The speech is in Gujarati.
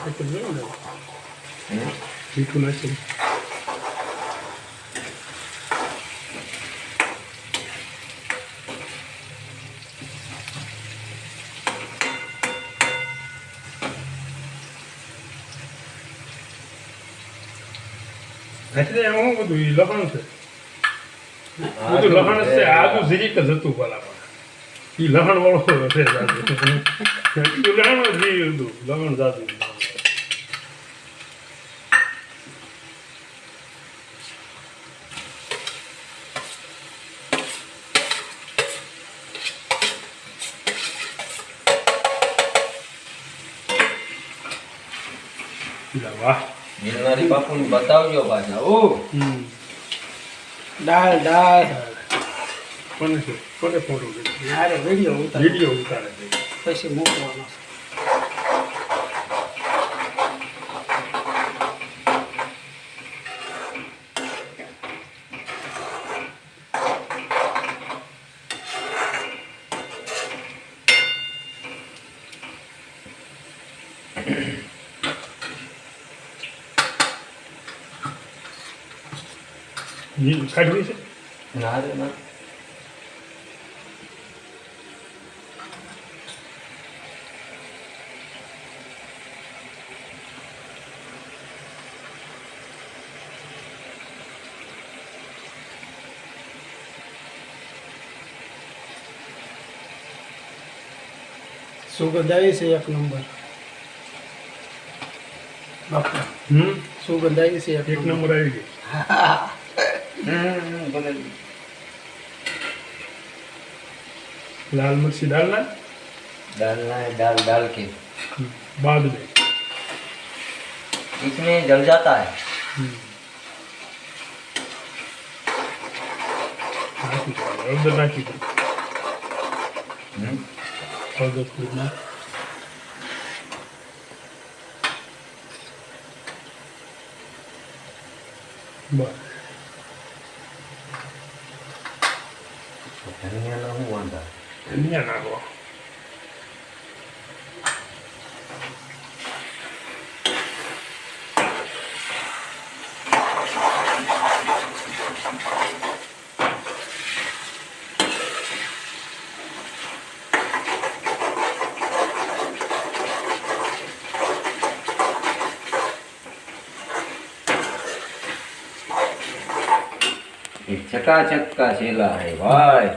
એટલે જોયું ને મીઠું નાખી એટલે એમાં બધું લખણ છે બધું લખણ છે આદુ જીરીક જ હતું પેલા એ લહણ વાળો છે લહણ જ હતું લહણ જાતું વાહ ગિરનારી બાપુને બતાવજો પાછા ઓ દાળ દાળ કોને છે કોને ફોટો મારે વિડીયો ઉતારે છે પછી મૂકવાનો કાઢવી છે ના રે ના સુગંધ આવી છે એક નંબર બાપા સુગંધ આવી છે એક નંબર આવી ગઈ ભલે लाल मिर्ची डालना डालना है दाल डाल के बाद में इसमें जल जाता है हल्दर नाखी दो हल्दर थोड़ी बस धनिया ना हूँ वांदा धनिया नाखो चकाचक का चेला है भाई